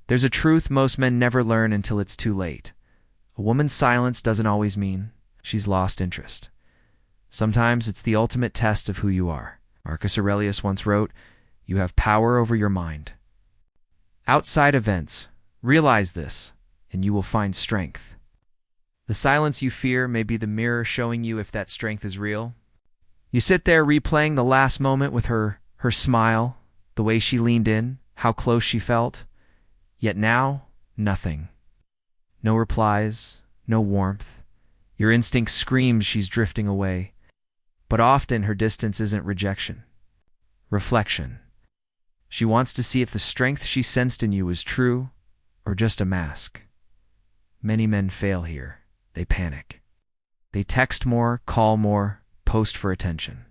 There's a truth most men never learn until it's too late. A woman's silence doesn't always mean she's lost interest. Sometimes it's the ultimate test of who you are. Marcus Aurelius once wrote, "You have power over your mind." Outside events, realize this, and you will find strength. The silence you fear may be the mirror showing you if that strength is real. You sit there replaying the last moment with her smile, the way she leaned in, how close she felt. Yet now, nothing. No replies, no warmth. Your instinct screams she's drifting away. But often her distance isn't rejection. Reflection. She wants to see if the strength she sensed in you is true or just a mask. Many men fail here. They panic. They text more, call more, post for attention.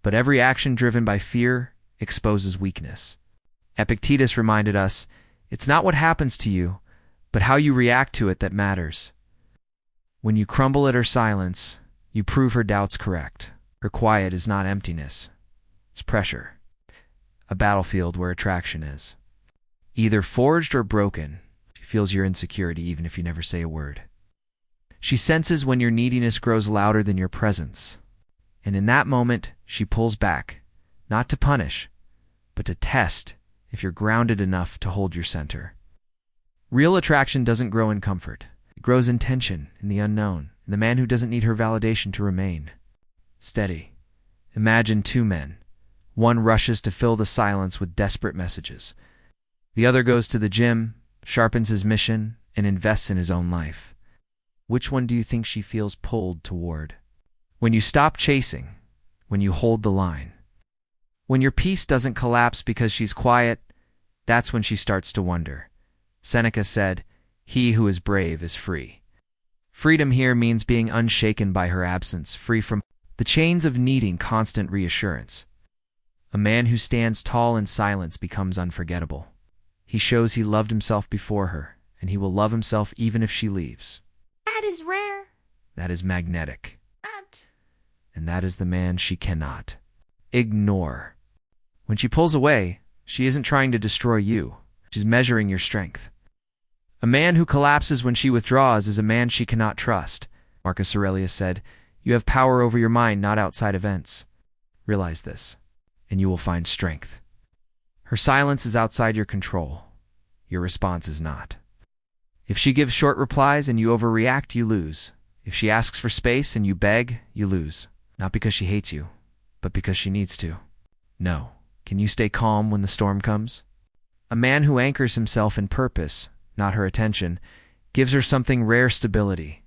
But every action driven by fear exposes weakness. Epictetus reminded us, it's not what happens to you, but how you react to it that matters. When you crumble at her silence, you prove her doubts correct. Her quiet is not emptiness. It's pressure. A battlefield where attraction is. Either forged or broken, she feels your insecurity even if you never say a word. She senses when your neediness grows louder than your presence. And in that moment, she pulls back, not to punish, but to test if you're grounded enough to hold your center. Real attraction doesn't grow in comfort. It grows in tension, in the unknown, in the man who doesn't need her validation to remain. Steady. Imagine two men. One rushes to fill the silence with desperate messages. The other goes to the gym, sharpens his mission, and invests in his own life. Which one do you think she feels pulled toward? When you stop chasing, when you hold the line. When your peace doesn't collapse because she's quiet, that's when she starts to wonder. Seneca said, "He who is brave is free." Freedom here means being unshaken by her absence, free from the chains of needing constant reassurance. A man who stands tall in silence becomes unforgettable. He shows he loved himself before her, and he will love himself even if she leaves. That is rare. That is magnetic. And that is the man she cannot ignore. When she pulls away, she isn't trying to destroy you. She's measuring your strength. A man who collapses when she withdraws is a man she cannot trust. Marcus Aurelius said, "You have power over your mind, not outside events." Realize this, and you will find strength. Her silence is outside your control. Your response is not. If she gives short replies and you overreact, you lose. If she asks for space and you beg, you lose. Not because she hates you, but because she needs to. No. Can you stay calm when the storm comes? A man who anchors himself in purpose, not her attention, gives her something rare: stability.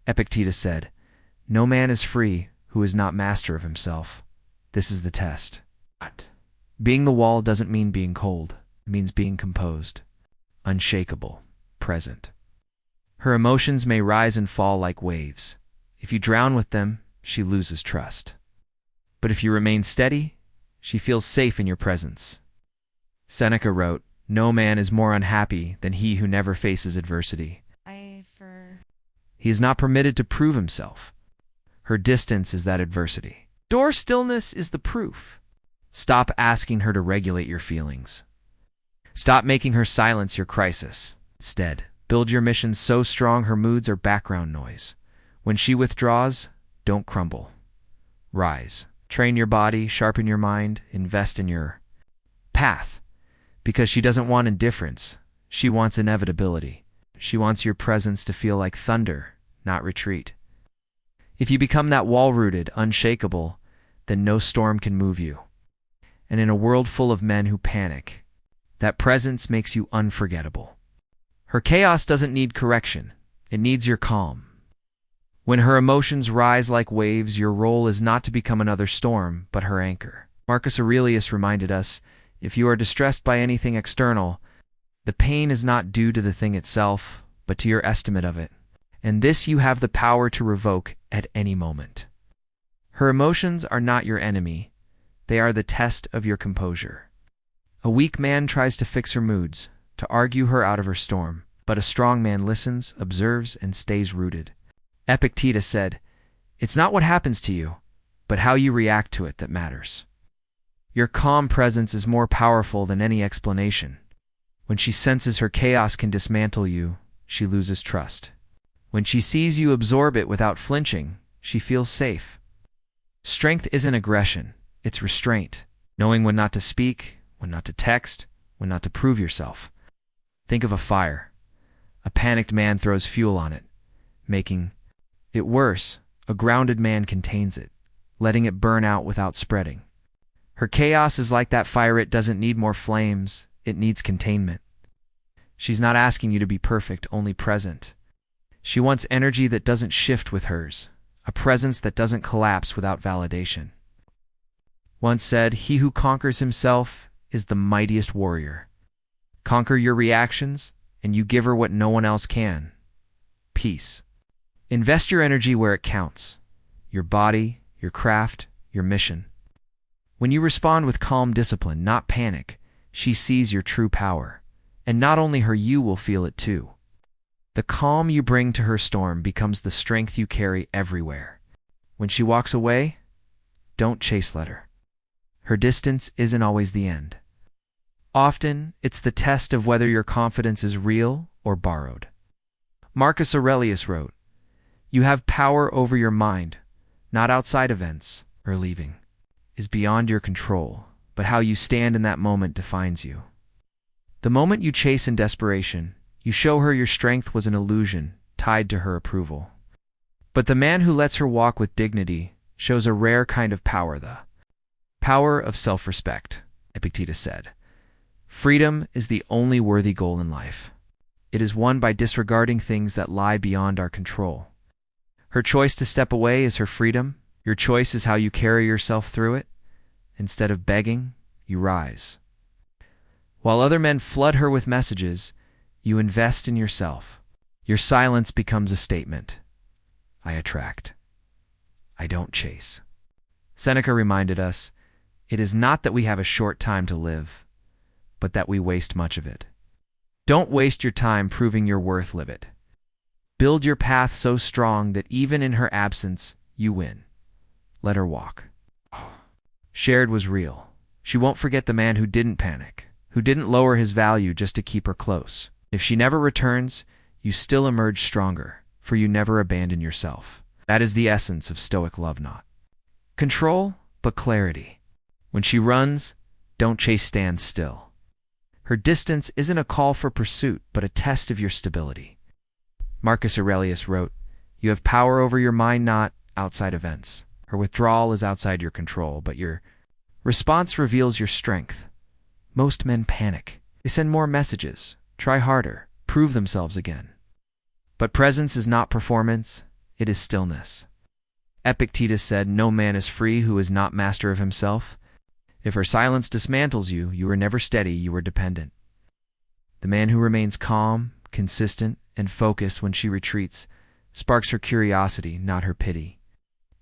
Epictetus said, "No man is free who is not master of himself." This is the test. Being the wall doesn't mean being cold. It means being composed, unshakable, present. Her emotions may rise and fall like waves. If you drown with them, she loses trust. But if you remain steady, she feels safe in your presence. Seneca wrote, "No man is more unhappy than he who never faces adversity." He is not permitted to prove himself. Her distance is that adversity. Door stillness is the proof. Stop asking her to regulate your feelings. Stop making her silence your crisis. Instead, build your mission so strong her moods are background noise. When she withdraws, don't crumble. Rise. Train your body, sharpen your mind, invest in your path. Because she doesn't want indifference. She wants inevitability. She wants your presence to feel like thunder, not retreat. If you become that wall-rooted, unshakable, then no storm can move you. And in a world full of men who panic, that presence makes you unforgettable. Her chaos doesn't need correction. It needs your calm. When her emotions rise like waves, your role is not to become another storm, but her anchor. Marcus Aurelius reminded us, if you are distressed by anything external, the pain is not due to the thing itself, but to your estimate of it. And this you have the power to revoke at any moment. Her emotions are not your enemy. They are the test of your composure. A weak man tries to fix her moods, to argue her out of her storm, but a strong man listens, observes, and stays rooted. Epictetus said, "It's not what happens to you, but how you react to it that matters." Your calm presence is more powerful than any explanation. When she senses her chaos can dismantle you, she loses trust. When she sees you absorb it without flinching, she feels safe. Strength isn't aggression, it's restraint, knowing when not to speak, when not to text, when not to prove yourself. Think of a fire. A panicked man throws fuel on it, making it worse. A grounded man contains it, letting it burn out without spreading. Her chaos is like that fire. It doesn't need more flames, it needs containment. She's not asking you to be perfect, only present. She wants energy that doesn't shift with hers, a presence that doesn't collapse without validation. Once said, "He who conquers himself is the mightiest warrior." Conquer your reactions, and you give her what no one else can: peace. Invest your energy where it counts: your body, your craft, your mission. When you respond with calm discipline, not panic, she sees your true power. And not only her, you will feel it too. The calm you bring to her storm becomes the strength you carry everywhere. When she walks away, don't chase her. Her distance isn't always the end. Often, it's the test of whether your confidence is real or borrowed. Marcus Aurelius wrote, "You have power over your mind, not outside events or leaving, is beyond your control, but how you stand in that moment defines you." The moment you chase in desperation, you show her your strength was an illusion tied to her approval. But the man who lets her walk with dignity shows a rare kind of power, the power of self-respect, Epictetus said. Freedom is the only worthy goal in life. It is won by disregarding things that lie beyond our control. Her choice to step away is her freedom. Your choice is how you carry yourself through it. Instead of begging, you rise. While other men flood her with messages, you invest in yourself. Your silence becomes a statement. I attract. I don't chase. Seneca reminded us, it is not that we have a short time to live, but that we waste much of it. Don't waste your time proving your worth, live it. Build your path so strong that even in her absence, you win. Let her walk. Shared was real. She won't forget the man who didn't panic, who didn't lower his value just to keep her close. If she never returns, you still emerge stronger, for you never abandon yourself. That is the essence of Stoic love, not control, but clarity. When she runs, don't chase, stand still. Her distance isn't a call for pursuit, but a test of your stability. Marcus Aurelius wrote, "You have power over your mind, not outside events." Her withdrawal is outside your control, but your response reveals your strength. Most men panic. They send more messages, try harder, prove themselves again. But presence is not performance, it is stillness. Epictetus said, "No man is free who is not master of himself." If her silence dismantles you, you are never steady, you are dependent. The man who remains calm, consistent, and focused when she retreats sparks her curiosity, not her pity.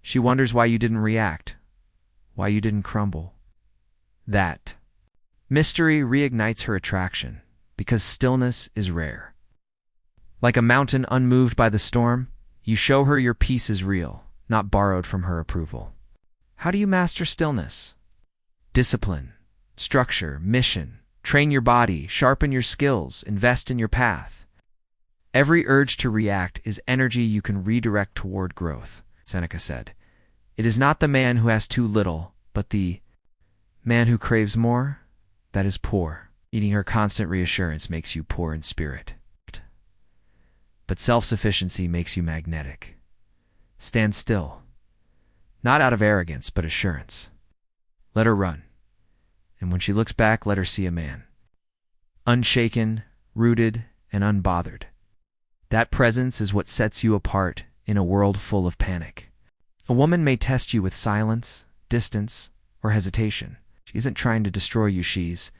She wonders why you didn't react, why you didn't crumble. That mystery reignites her attraction, because stillness is rare. Like a mountain unmoved by the storm, you show her your peace is real, not borrowed from her approval. How do you master stillness? Discipline, structure, mission. Train your body, sharpen your skills, invest in your path. Every urge to react is energy you can redirect toward growth, Seneca said. It is not the man who has too little, but the man who craves more, that is poor. Eating her constant reassurance makes you poor in spirit. But self-sufficiency makes you magnetic. Stand still, not out of arrogance, but assurance. Let her run, and when she looks back, let her see a man. Unshaken, rooted, and unbothered. That presence is what sets you apart in a world full of panic. A woman may test you with silence, distance, or hesitation. She isn't trying to destroy you, she's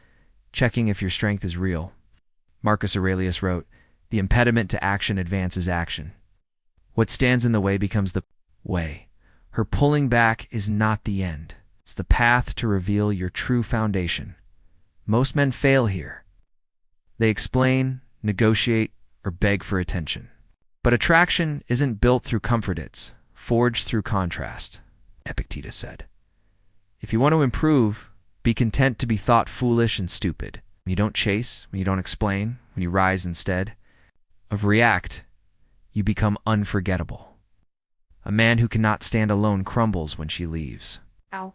checking if your strength is real. Marcus Aurelius wrote, "The impediment to action advances action. What stands in the way becomes the way." Her pulling back is not the end. It's the path to reveal your true foundation. Most men fail here. They explain, negotiate, or beg for attention. But attraction isn't built through comfort, it's forged through contrast, Epictetus said. If you want to improve, be content to be thought foolish and stupid. When you don't chase, when you don't explain, when you rise instead of react, you become unforgettable. A man who cannot stand alone crumbles when she leaves. Ow.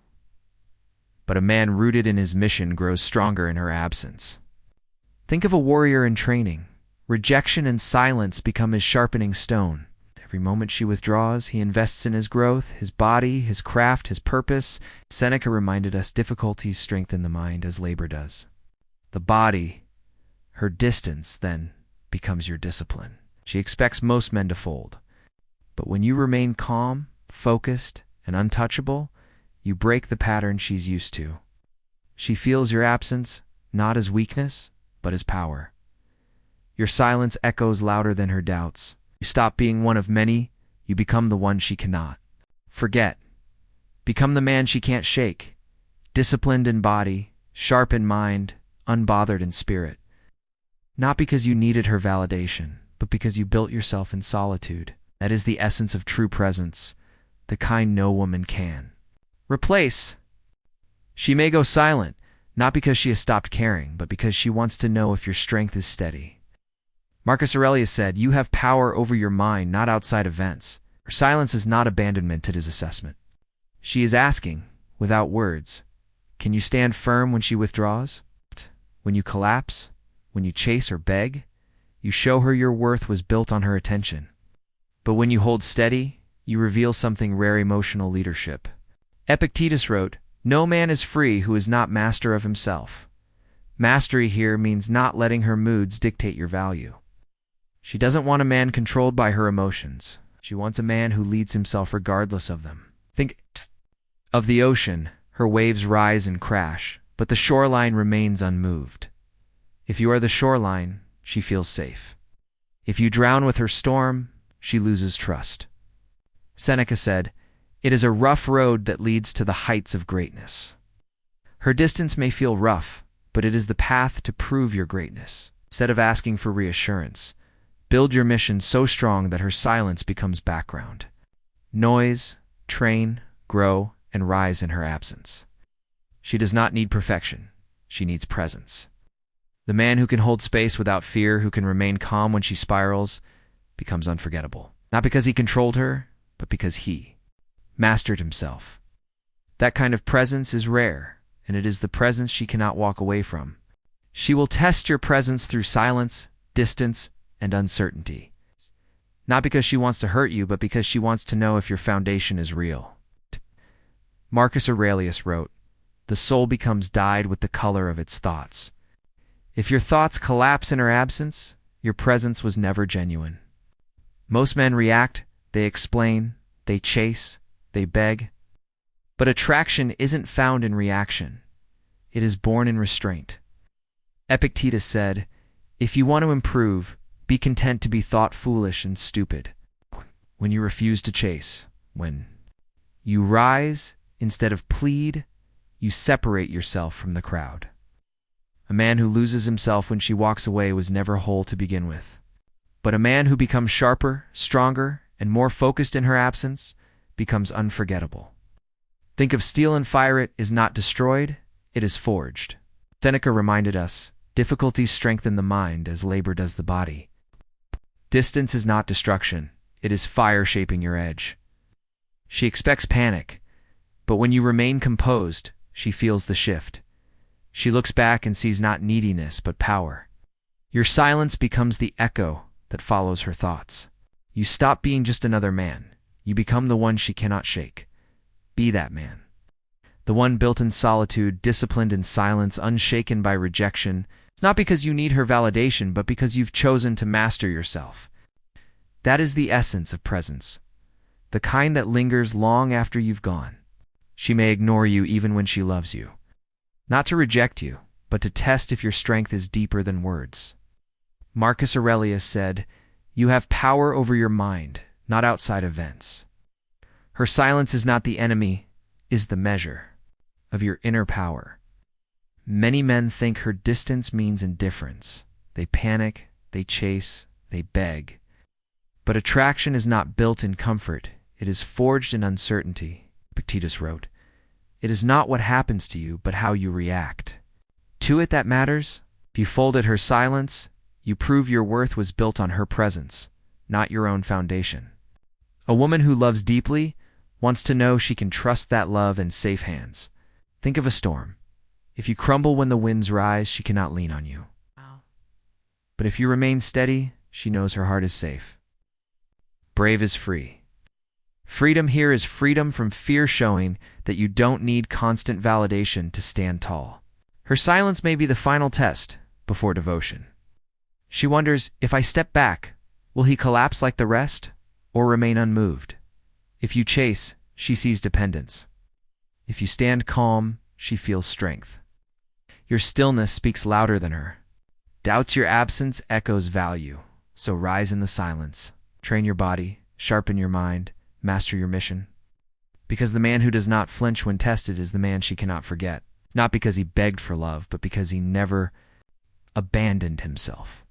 But a man rooted in his mission grows stronger in her absence. Think of a warrior in training. Rejection and silence become his sharpening stone. Every moment she withdraws, he invests in his growth, his body, his craft, his purpose. Seneca reminded us difficulties strengthen the mind as labor does. The body, her distance, then becomes your discipline. She expects most men to fold. But when you remain calm, focused, and untouchable, you break the pattern she's used to. She feels your absence not as weakness, but as power. Your silence echoes louder than her doubts. You stop being one of many, you become the one she cannot forget. Become the man she can't shake, disciplined in body, sharp in mind, unbothered in spirit. Not because you needed her validation, but because you built yourself in solitude. That is the essence of true presence, the kind no woman can replace. She may go silent, not because she has stopped caring, but because she wants to know if your strength is steady. Marcus Aurelius said, "You have power over your mind, not outside events." Her silence is not abandonment to his assessment. She is asking, without words, can you stand firm when she withdraws? When you collapse? When you chase or beg? You show her your worth was built on her attention. But when you hold steady, you reveal something rare: emotional leadership. Epictetus wrote, "No man is free who is not master of himself." Mastery here means not letting her moods dictate your value. She doesn't want a man controlled by her emotions. She wants a man who leads himself regardless of them. Think of the ocean. Her waves rise and crash, but the shoreline remains unmoved. If you are the shoreline, she feels safe. If you drown with her storm, she loses trust. Seneca said, "It is a rough road that leads to the heights of greatness." Her distance may feel rough, but it is the path to prove your greatness. Instead of asking for reassurance, build your mission so strong that her silence becomes background. Noise, train, grow, and rise in her absence. She does not need perfection. She needs presence. The man who can hold space without fear, who can remain calm when she spirals, becomes unforgettable. Not because he controlled her, but because he mastered himself. That kind of presence is rare, and it is the presence she cannot walk away from. She will test your presence through silence, distance, and uncertainty. Not because she wants to hurt you, but because she wants to know if your foundation is real. Marcus Aurelius wrote, "The soul becomes dyed with the color of its thoughts." If your thoughts collapse in her absence, your presence was never genuine. Most men react, they explain, they chase, they beg. But attraction isn't found in reaction. It is born in restraint. Epictetus said, "If you want to improve, be content to be thought foolish and stupid." When you refuse to chase, when you rise instead of plead, you separate yourself from the crowd. A man who loses himself when she walks away was never whole to begin with. But a man who becomes sharper, stronger, and more focused in her absence becomes unforgettable. Think of steel and fire. It is not destroyed, it is forged. Seneca reminded us, difficulties strengthen the mind as labor does the body. Distance is not destruction, it is fire shaping your edge. She expects panic, but when you remain composed, she feels the shift. She looks back and sees not neediness, but power. Your silence becomes the echo that follows her thoughts. You stop being just another man. You become the one she cannot shake. Be that man. The one built in solitude, disciplined in silence, unshaken by rejection. It's not because you need her validation, but because you've chosen to master yourself. That is the essence of presence, the kind that lingers long after you've gone. She may ignore you even when she loves you. Not to reject you, but to test if your strength is deeper than words. Marcus Aurelius said, "You have power over your mind, not outside events." Her silence is not the enemy, is the measure of your inner power. Many men think her distance means indifference. They panic, they chase, they beg. But attraction is not built in comfort, it is forged in uncertainty. Epictetus wrote, "It is not what happens to you, but how you react to it that matters." If you folded her silence, you prove your worth was built on her presence, not your own foundation. A woman who loves deeply wants to know she can trust that love in safe hands. Think of a storm. If you crumble when the winds rise, she cannot lean on you. But if you remain steady, she knows her heart is safe. Brave is free. Freedom here is freedom from fear, showing that you don't need constant validation to stand tall. Her silence may be the final test before devotion. She wonders, if I step back, will he collapse like the rest or remain unmoved? If you chase, she sees dependence. If you stand calm, she feels strength. Your stillness speaks louder than her. Doubts your absence echoes value. So rise in the silence. Train your body, sharpen your mind, master your mission. Because the man who does not flinch when tested is the man she cannot forget. Not because he begged for love, but because he never abandoned himself.